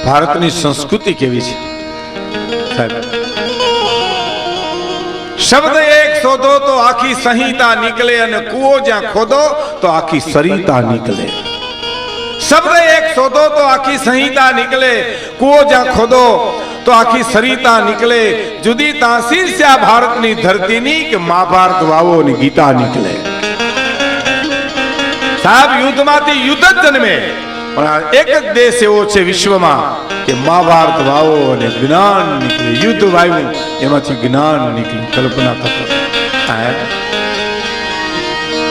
ભારતની સંસ્કૃતિ કેવી છે સાહેબ? શબ્દ એક શોધો તો આખી સંહિતા નીકળે, અને કૂવો જ્યાં ખોદો તો આખી સરિતા નીકળે. શબ્દ એક શોધો તો આખી સંહિતા નીકળે, કૂવો જ્યાં ખોદો તો આખી સરિતા નીકળે. જુદી તાસીર છે આ ભારતની ધરતીની કે મહાભારત વાવો અને ગીતા નીકળે. સાહેબ, યુદ્ધમાંથી યુદ્ધ જ જન્મે, પણ આ એક જ દેશ એવો છે વિશ્વમાં કે મહાભારત વાવો અને જ્ઞાન નીકળે. યુદ્ધ વાવ્યું એમાંથી જ્ઞાન નીકળ્યું. કલ્પના કરો.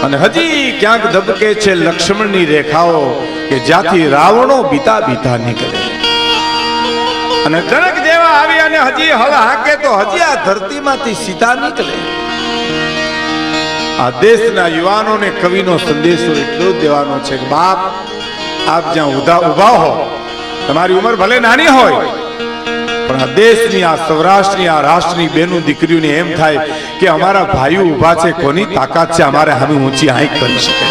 અને હજી ક્યાંક ધબકે છે લક્ષ્મણની રેખાઓ કે જ્યાંથી રાવણો બીતા બીતા નીકળે. અને જનક જેવા આવી અને હજી હળ હાકે તો હજી આ ધરતીમાંથી સીતા નીકળે. આ દેશના યુવાનોને કવિનો સંદેશો એટલો જ દેવાનો છે કે બાપ, આપ જ્યાં ઉભા હો, તમારી ઉંમર ભલે નાની હોય, પણ આ દેશની, આ સૌરાષ્ટ્રની, આ રાષ્ટ્રની બેનો દીકરીઓને એમ થાય કે અમારા ભાઈઓ ઉભા છે, કોની તાકાત છે અમારે સામે ઊંચી આંખ કરી શકે.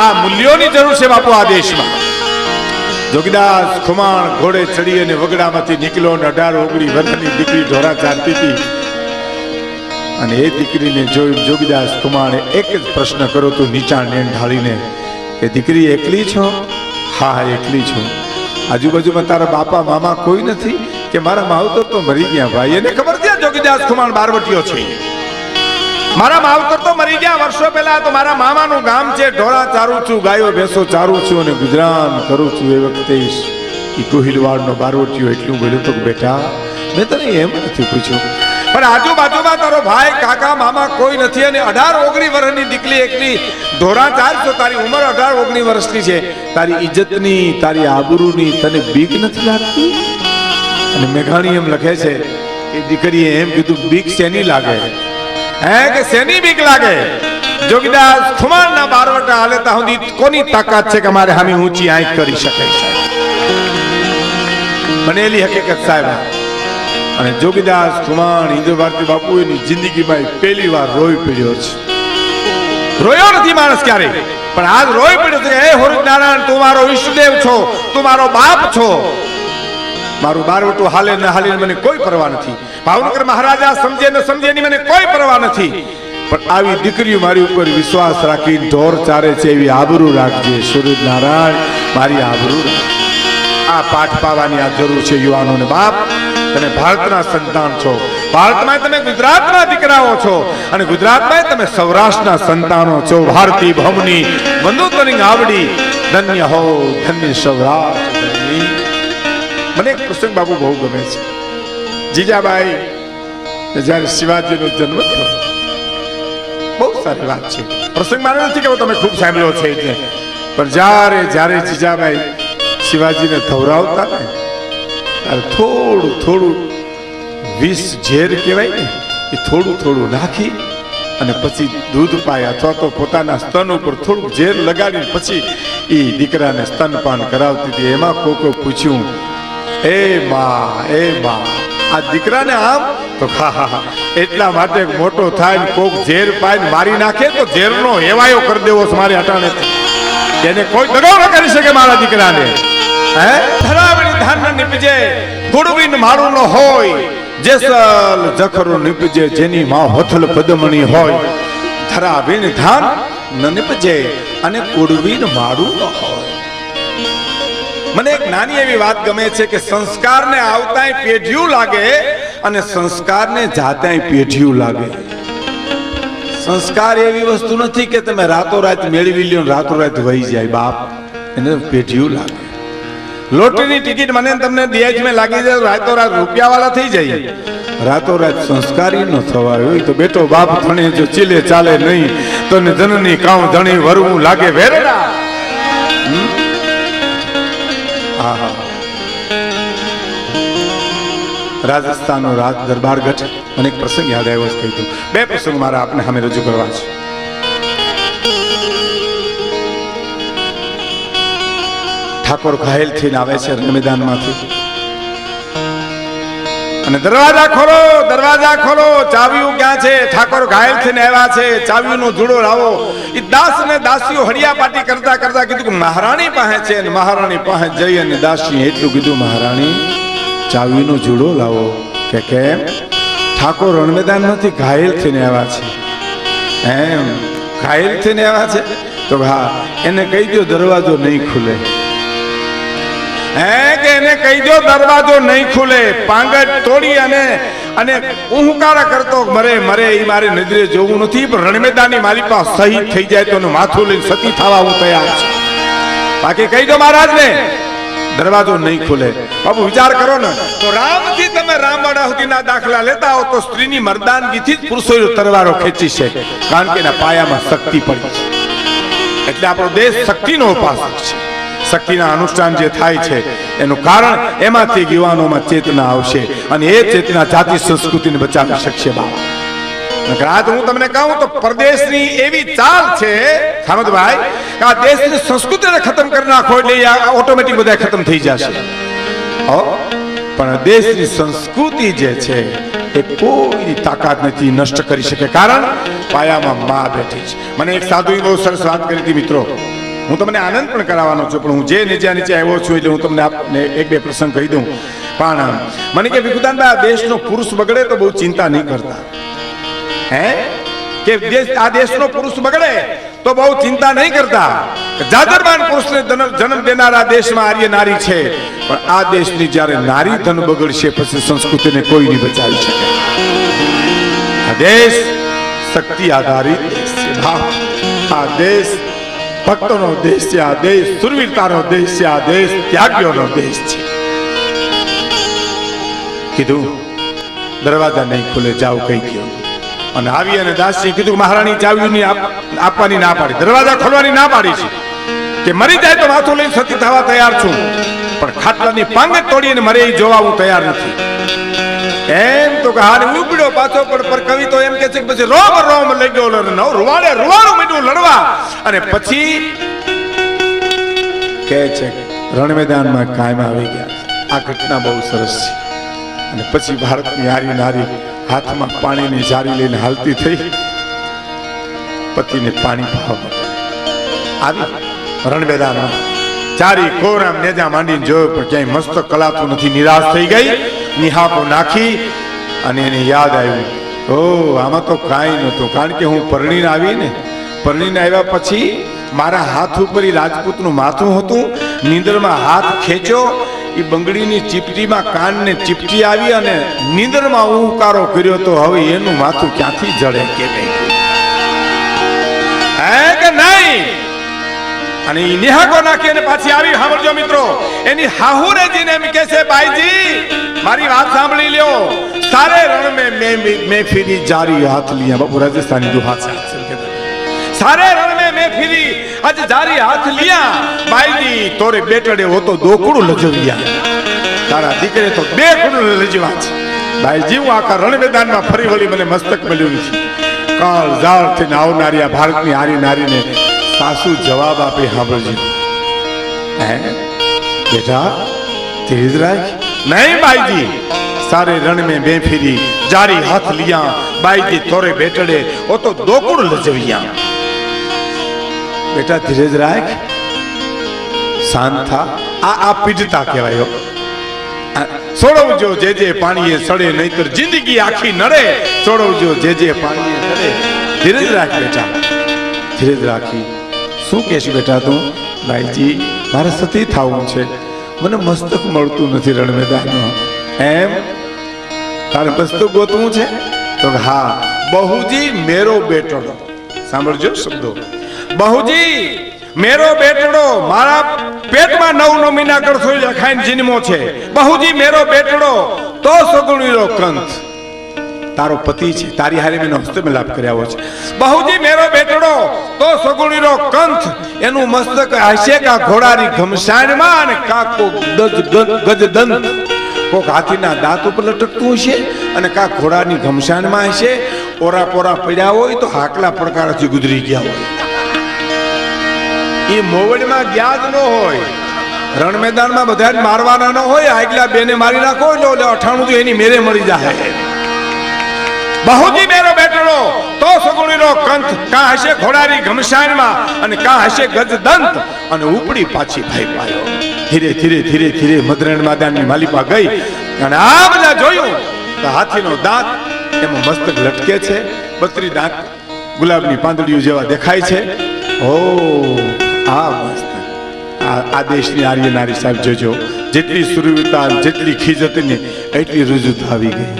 આ મૂલ્યોની જરૂર છે બાપુ આ દેશમાં. જોગીદાસ ખુમાણ ઘોડે ચડી અને વગડામાંથી નીકળ્યો, 18-19 વર્ષની દીકરી ઢોરા ચારતી હતી. અને એ દીકરીને જોઈ જોગીદાસ ખુમાણે એક જ પ્રશ્ન કર્યો તો નીચાણ નેણ ઢાળીને કે દીકરી એકલી છો? હા એકલી છું. આજુબાજુમાં તારા બાપા મામા કોઈ નથી? કે મારા માવતર તો મરી ગયા ભાઈ. એને ખબર છે જોગીદાસ ખુમાણ બારવટીયો છે. મારા માવતર તો મરી ગયા વર્ષો પહેલા. તો મારા મામાનું ગામ છે, ઢોરા ચારું છું, ગાયો ભેંસો ચારું છું અને ગુજરાન કરું છું. એ વખતે એ કોહિલવાડનો બારવટીયો એટલું બોલ્યો તો બેટા, મેં તને એમ નથી પૂછ્યું, પણ આજુબાજુમાં તારો ભાઈ કાકા મામા કોઈ નથી અને 18-19 વર્ષની દીકરી એકલી ઢોરા ચારશો. તારી ઉંમર 18-19 વર્ષની છે. તારી ઇજ્જતની, તારી આબરૂની તને બીક નથી લાગતી? અને મેઘાણી એમ લખે છે કે દીકરીએ એમ કીધું, બીક શેની લાગે? હે કે શેની બીક લાગે? જોગીદાસ ખુમાણના બારવટા હાલેતા સુધી કોની તાકાત છે કે અમારે સામે ઊંચી આંખ કરી શકે છે? બનેલી હકીકત સાહેબ. અને જોગીદાસ ખુમાણ હિન્દુ ભારતી બાપુ એની જિંદગીમાં પહેલી વાર રોઈ પડ્યો છે. રોયો નથી માણસ ક્યારે, પણ આજ રોઈ પડ્યો છે. હે હોરી નારાયણ, તું મારો ઈષ્ટદેવ છો, તું મારો બાપ છો. મારું બારવટું હાલે ન હાલે મને કોઈ પરવા નથી. ભાવનગર મહારાજા સમજે ન સમજે એની મને કોઈ પરવા નથી, પણ આવી દીકરીઓ મારી ઉપર વિશ્વાસ રાખી ઢોર ચારે છે, એવી આબરૂ રાખજે. સૂર્ય નારાયણ, મારી આબરૂ આ પાઠ પાવાની આ જરૂર છે યુવાનોને. બાપ, તમે ભારતના સંતાન છો. ભારતમાં તમે ગુજરાતના દીકરાઓ છો અને ગુજરાતમાં તમે સૌરાષ્ટ્રના સંતાનો છો. ભારતી ભૌમની બંદૂકની આવડી, ધન્ય હો ધન્ય સૌરાષ્ટ્ર. મને એક પ્રસંગ બાબુ બહુ ગમે છે. જીજાબાઈ જ્યારે શિવાજીનો જન્મ થયો, બહુ સારી વાત છે. પ્રસંગ મારે નથી કે તમે ખૂબ સાંભળ્યો છે એટલે, પણ જ્યારે જીજાબાઈ શિવાજીને ખવડાવતા ને ત્યારે થોડું થોડું વિષ ઝેર કહેવાય ને, એ થોડું થોડું નાખી અને પછી દૂધ પાય અથવા તો પોતાના સ્તન ઉપર થોડું ઝેર લગાડી પછી એ દીકરાને સ્તનપાન કરાવતી હતી. એમાં કોકો પૂછ્યું, એ માં આ દીકરાને આમ? તો હા, એટલા માટે મોટો થાય ને કોક ઝેર પાય ને મારી નાખે તો ઝેરનો હેવાયો કરી દેવો મારે હટાણે, એને કોઈ દગો ન કરી શકે મારા દીકરાને. હે ધરાવણી ધાન નીપજે, ગુડવીન મારું ન હોય, જેસલ જખરો નીપજે, જેની માં હોથલ પદમણી હોય. ધરાવીન ધાન ન નીપજે અને ગુડવીન મારું ન હોય. મને એક નાની એવી વાત ગમે છે કે સંસ્કારને આવતાય પેઢિયું લાગે અને સંસ્કારને જાતાય પેઢિયું લાગે. સંસ્કાર એવી વસ્તુ નથી કે તમે રાતોરાત મેળવી લ્યો, રાતોરાત વહી જાય. બાપ, એને પેઢિયું લાગે. લોટરીની ટિકિટ મને તમને દિયાજ મેં લાગી જાય, રાતોરાત રૂપિયા વાળા થઈ જાય. રાતોરાત સંસ્કારી ન થવા હોય તો બેટો બાપ થણે જો ચીલે ચાલે નહીં તો જનની કામ ધણી વરવું લાગે વેરડા. રાજસ્થાનનો રાજ દરબારગઢ, મને એક પ્રસંગ યાદ આવ્યો છે. કહી દઉં, બે પ્રસંગ મારા આપને સામે રજૂ કરવા છે. ઠાકોર ઘાયલ થઈને આવે છે રણ મેદાનમાંથી અને દરવાજા ખોલો, ચાવીઓ ક્યાં છે? ઠાકોર ઘાયલ થઈને આવ્યા છે, ચાવીઓનો જોડો લાવો. એ દાસ ને દાસીઓ હડિયાપાટી કરતા કરતા કીધું કે મહારાણી પાસે છે. અને મહારાણી પાસે જઈ અને દાસી એટલું કીધું, મહારાણી ચાવીનો જોડો લાવો. કે કેમ? ઠાકોર રણમેદાનમાંથી ઘાયલ થઈને આવ્યા છે. એમ ઘાયલ થઈને આવ્યા છે? તો હા, એને કહી દો દરવાજો નહીં ખુલે. કે એને કહી દો દરવાજો નહીં ખુલે. પાંગટ તોડી અને ઉહુકારા કરતો મરે એ મારી નજરે જોવું નથી, પણ રણમેદાની મારી પાસે શહીદ થઈ જાય તો માથું લઈને સતી થવા હું તૈયાર છું. બાકી કહી દો મહારાજને દરવાજો નહીં ખુલે. બાબુ વિચાર કરો ને, તો રામથી તમે રામવાડા સુધીના દાખલા લેતા હો તો સ્ત્રીની મર્દાનગીથી જ પુરુષોનો તરવારો ખેંચી છે, કારણ કે એના પાયામાં શક્તિ પડી છે. એટલે આપણો દેશ શક્તિનો ઉપાસક છે. શક્તિના અનુષ્ઠાન જે થાય છે એનું કારણ એમાંથી યુવાનોમાં ચેતના આવશે, અને એ ચેતના જાતિ સંસ્કૃતિને બચાવી શકશે. બાબા આજ હું તમને કહું તો પરદેશની એવી ચાલ છે સામતભાઈ, કે આ દેશની સંસ્કૃતિને ખતમ કરી નાખો એટલે ઓટોમેટિક બધા ખતમ થઈ જશે. પણ દેશની સંસ્કૃતિ જે છે એ કોઈ તાકાત નથી નષ્ટ કરી શકે, કારણ પાયામાં માં બેઠી છે. મને એક સાધુએ બહુ સરસ વાત કરી હતી મિત્રો, હું તમને આનંદ પણ કરાવવાનો છું, પણ હું જે નીચે આવ્યો છું એટલે હું તમને આપને એક બે પ્રસંગ કહી દઉં. પણ મને કે વિકુદાનભાઈ, આ દેશનો પુરુષ બગડે તો બહુ ચિંતા નહીં કરતા. કે આ દેશનો પુરુષ બગડે તો બહુ ચિંતા નહીં કરતા. જાજરમાન પુરુષને જન્મ દેનારા દેશમાં આર્ય નારી છે, પણ આ દેશની જ્યારે નારી ધન બગડશે પછી સંસ્કૃતિને કોઈ નહીં બચાવી શકે. આ દેશ શક્તિ આધારિત દેશ છે. આ દેશ ભક્તોનો દેશ છે. આ દેશ સુરવીરતાનો દેશ છે. આ દેશ ત્યાગીઓનો દેશ છે. કીધું દરવાજા નહીં ખુલે, જાવ કઈ ગયો. અને આવી અને દાસજી કીધું મહારાણી ચાવીઓની આપવાની ના પાડી, દરવાજા ખોલવાની ના પાડી છે, કે મરી જાય તો માથું લઈને સતી થવા તૈયાર છું, પણ ખાટલાની પાંગટ તોડીને મરે એ જોવા હું તૈયાર નથી. એમ તો કે હારે ઉપડ્યો પાછો, પણ કવિ તો એમ કે છે કે પછી રોમ લઈ ગયો, રૂવાડું મીઠું લડવા. અને પછી કે છે રણમેદાનમાં કાયમ આવી ગયા. આ ઘટના બહુ સરસ છે. અને પછી ભારતની આરી નારી હાથમાં પાણીની જારી લઈને હાલતી થઈ, પતિને પાણી પાવા આવી રણમેદાનમાં. ચારી કોરામ નેજા માંડીને જોયો પણ ક્યાંય મસ્તક કલાતું નથી. નિરાશ થઈ ગઈ, નિહાકો નાખી અને એને યાદ આવ્યું, ઓ આમાં તો કાંઈ નહોતું, કારણ કે હું પરણીને આવ્યા પછી મારા હાથ ઉપર રાજપૂતનું માથું હતું. નીંદરમાં હાથ ખેંચ્યો, એ બંગડીની ચીપટીમાં કાનને ચીપટી આવી અને નીંદરમાં ઉકારો કર્યો, તો હવે એનું માથું ક્યાંથી જડે કે નહીં. અને એ નિહાકો નાખી અને પાછી આવી. સાંભળજો મિત્રો, એની હાહુરે જઈને એમ કહે છે, ભાઈજી મારી વાત સાંભળી લ્યો. સારે રણ મેં ફીરી જારી હાથ लिया. બાપુ રાજસ્થાની દુહા છે. सारे रण में मैं फिरी अज जारी हाथ लिया. बाईजी तोरे बेटड़े हो तो दोकड़ू लजविया, तारा दीकरे तो बेकड़ू लजवा छे. बाईजी हूँ आखा रण मैदान में फरी वળી મને મસ્તક મળ્યું નથી. કાળ ઝાળ થી આવનારી આ ભારતની આરી નારીને સાસુ જવાબ આપે, સાંભળજો बेटा धीरज राख. नहीं बाईजी, सारे रण में मैं फिरी जारी हाथ लिया. बाईजी तोरे बेटड़े वो तो दोकड़ लजविया. बेटा धीरज राख, शांत था. आ पीड़ता कहवाय. छोड़वजो जे पाणीए सड़े, नहींतर जिंदगी आखी नड़े. छोड़वजो जे पाणीए सड़े. धीरज राख बेटा, धीरज राखी. શું કહેશ બેટા તું? ભાઈજી મારે સતી થવું છે, મને મસ્તક મળતું નથી રણમેદાનમાં. એમ તારે મસ્તક ગોતવું છે? તો હા, બહુજી મેરો બેટડો. સાંભળજો શબ્દો, બહુજી મેરો બેટડો, મારા પેટમાં 9 મહિના ગળથોઈ ખાઈને જન્મો છે. બહુજી મેરો બેટડો તો સગુણીરો કંથ. તારો પતિ છે, તારી હારે મેં હસ્તમેલાપ કર્યા છે. બહુજી મેરો બેટડો તો સગુણીરો કંથ. એનું મસ્તક હશે કા ઘોડાની ઘમસાણમાં અને કા ગજદંત, કોક હાથીના દાંત ઉપર લટકતું હશે અને કા ઘોડાની ઘમસાણમાં હશે. ઓરા પોરા પડ્યા હોય તો હાકલા પ્રકારથી ગુજરી ગયા હોય. એ મોવડમાં ગયા જ ન હોય. રણ મેદાનમાં બધા જ મારવાના ન હોય, આગલા બેને મારી નાખો એટલે 98 તો એની મેરે મળી જાય. બહુજી મેરો બેટડો તો સગુણીનો કંથ, કા હશે ઘોડારી ઘમસાણમાં અને કા હશે ગજદંત, અને ઉપડી પાછી ભાઈ પાયો. ધીરે ધીરે ધીરે ધીરે મધરણ મેદાનની માલિપા ગઈ અને આ બધા જોયું તો હાથીનો દાંત એમાં મસ્તક લટકે છે, 32 દાંત ગુલાબની પાંદડીઓ જેવા દેખાય છે. ઓ આ મસ્ત આ દેશની આર્ય નારી સાહેબ જોજો, જેટલી સુરવીરતા જેટલી ખીજત ને એટલી રુજુતા આવી ગઈ.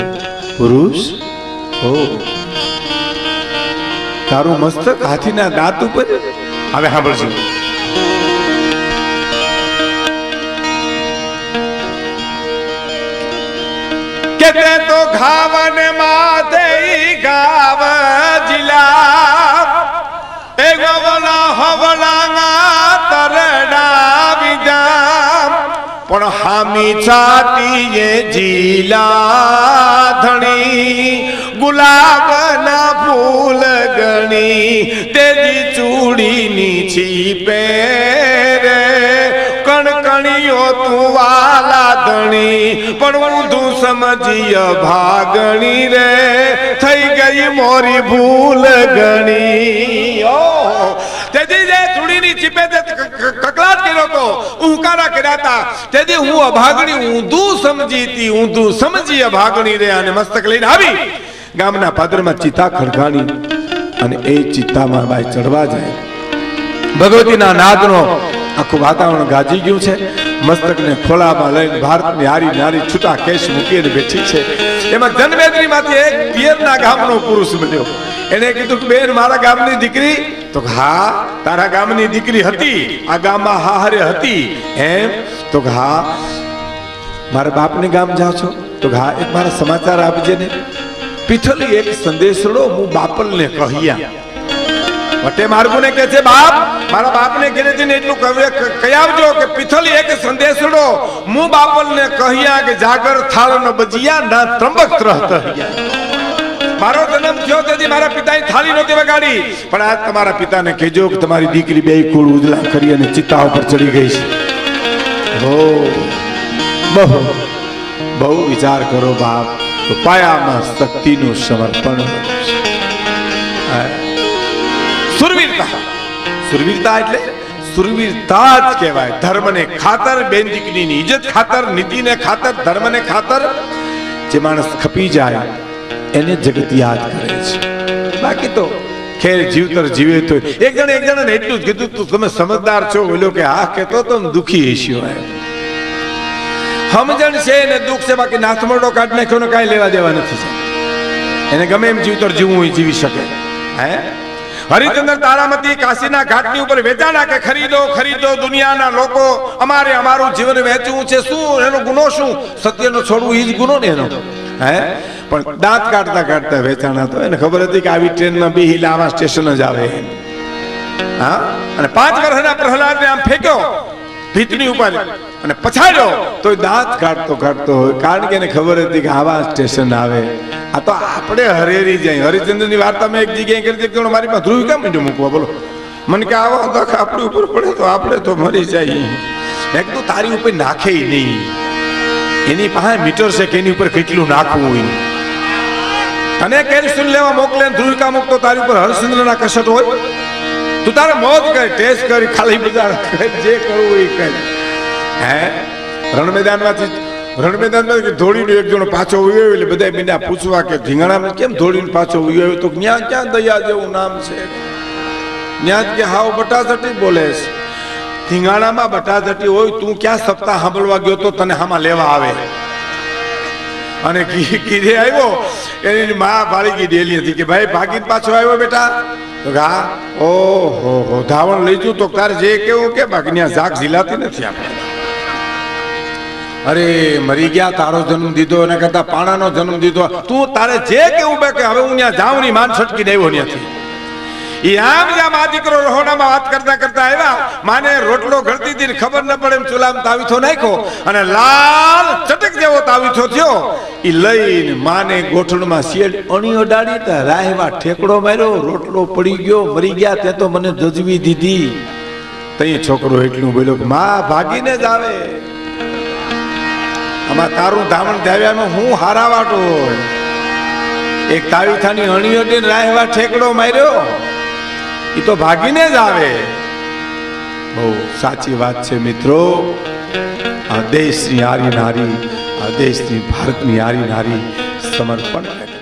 પુરુષ ઓ તારું મસ્તક હાથીના દાંત ઉપર. હવે સાંભળજો. કે તે તો ઘાવને માથે ગાવ જિલ્લા એ ગવલા હવલાના તરડા વિજામ પણ હામી છાતીએ જીલા ધણી ગુલાબના ફૂલ ગણી તેજી ચૂડીની છીપે રે કણકણીઓ તું વાલા ધણી પણ ઊંધું સમજીય ભાગણી રે થઈ ગઈ મોરી ભૂલ ગણી. તેથી જે ચૂડીની ચીપે કકલાટ કર્યો તો ઉહકારા કર્યા હતા, તેથી હું અભાગણી ઊંધું સમજી અભાગણી રે અને મસ્તક લઈને આવી ગામના પાદરમાં ચિતા ખડકાણી અને એ ચિત્તામાં બાઈ ચડવા જાય. ભગવતીના નાદનો આખું વાતાવરણ ગાજી ગયું છે. મસ્તકને ખોલામાં લઈને ભારતની હારી નારી છૂટા કેશ મૂકીને બેઠી છે. એમાં જનમેદની માંથી એક પિયરના ગામનો પુરુષ મળ્યો. એને કીધું કે બેન મારા ગામની દીકરી? તો હા તારા ગામની દીકરી હતી, આ ગામમાં હારે હતી. એમ? તો હા મારા બાપને ગામ જાઓ છો? તો હા એક મારા સમાચાર આપજે ને. પીઠલી એક સંદેશડો હું બાપલને કહ્યા. વટે માર્ગુને કહે છે બાપ મારા બાપને ઘરે જઈને એટલું કહી આવજો કે પીઠલી એક સંદેશડો હું બાપલને કહ્યા કે જાગર થાળ ન બજિયા ના ત્રંબક ત્રહત. મારો જન્મ થયો તેથી મારા પિતાએ થાળી નહોતી વગાડી, પણ આજ તમારા પિતાને કહેજો કે તમારી દીકરી બે કુળ ઉજલા કરી અને ચિત્તા ઉપર ચડી ગઈ છે. હો બહુ વિચાર કરો બાપ, તો પાયામાં શક્તિનું સમર્પણ. સુરવીરતા એટલે સુરવીરતા જ કહેવાય. ધર્મને ખાતર, બેન દીકરીની ઇજ્જત ખાતર, નીતિને ખાતર, ધર્મને ખાતર જે માણસ ખપી જાય એને જગત યાદ કરે છે. બાકી તો ખેર જીવતર જીવે તો એક જણ એટલું જ કીધું તું તમે સમજદાર છો, બોલ્યો કે હા કહેતો તો દુખી હસ્યો. સમજણ છે એને દુઃખ છે, બાકી નાથમરડો કાઢ નાખ્યો ને કાંઈ લેવા દેવા નથી. એને ગમે એમ જીવતર જીવવું હોય જીવી શકે. હે હરિચંદ્ર તારામતી કાશીના ઘાટની ઉપર વેચાણા કે ખરીદો દુનિયાના લોકો, અમારું જીવન વહેંચવું છે. શું એનો ગુનો? શું સત્યનો છોડવું એ જ ગુનો ને એનો. હે પણ દાંત કાઢતા વેચાણા તો એને ખબર હતી કે આવી ટ્રેનમાં બેહી લાવા સ્ટેશન જ આવે. હા અને 5 વર્ષના પ્રહલાદને આમ ફેંક્યો ભીતની ઉપર અને પછાડ્યો તો દાંત કાઢતો હોય, કારણ કે એને ખબર હતી કે આવા સ્ટેશન આવે. આ તો આપણે હરેરી જાય. હરિચંદ્રની વાર્તા મેં એક જગ્યાએ કરી હતી, મારી પાસે ધ્રુવ કેમ મીઠું મૂકવા બોલો. મને કે આવો દખ આપણી ઉપર પડે તો આપણે તો મરી જાય. એક તો તારી ઉપર નાખે નહીં, એની પાસે મીટર છે કે એની ઉપર કેટલું નાખવું હોય. અને કેલ્સ્યુમ લેવા મોકલે ધ્રુવિકા મૂકતો તારી ઉપર હરિશ્ચંદ્રના કસટ હોય. તું તારે મોજ કર, ટેસ્ટ કરી, ખાલી બજાર જે કરવું એ કર. હે રણ મેદાનમાં ધોળીનો એક જણો પાછો ઉયો એટલે બધા બીના પૂછવા કે ધીંગાણામાં કેમ ધોળીને પાછો ઉયો? તો ક્યાં દયા જેવું નામ છે? ત્યાં કે હાવ બટાઝટી બોલે છે. ધીંગાણામાં બટાઝટી હોય, તું ક્યાં સપ્તાહ સાંભળવા ગયો તો તને હામાં લેવા આવે? અને કીધે આવ્યો એની માં ભાળી ગઈ ડેલી હતી કે ભાઈ ભાગી પાછો આવ્યો બેટા? તો હા ઓહો ધાવણ લઈ જુ તો તારે જે કેવું કે બાકી ઝાક ઝીલાતી નથી આપણે. અરે મરી ગયા, તારો જન્મ દીધો એના કરતા પાણાનો જન્મ દીધો. તું તારે જે કેવું બે કે હવે હું ત્યાં જાઉં ની માન છટકી આવ્યો ત્યાંથી. આમ જ્યાં મા દીકરો રહોડામાં વાત કરતા આવ્યા, માને રોટલો ઘડતી હતી ખબર ન પડે એમ ચૂલામાં તાવીથો નાખ્યો અને લાલ ચટક જેવો તાવીથો થયો. ઈ લઈને માને ગોઠણમાં શેડ અણી અડાડી રાહેમાં ઠેકડો માર્યો, રોટલો પડી ગયો, મરી ગયા. તે તો મને જજવી દીધી. તઈ છોકરો એટલું બોલ્યો કે માં ભાગીને જ આવે, આમાં તારું ધામણ ધાવ્યામાં હું હારા વાટો હોય. એક તાવીથાની અણીઓ દઈને રાહવા ઠેકડો માર્યો, એ તો ભાગીને જ આવે. બહુ સાચી વાત છે મિત્રો. આ દેશની આરી નારી, આ દેશની ભારતની આરી નારી સમર્પણ કરે.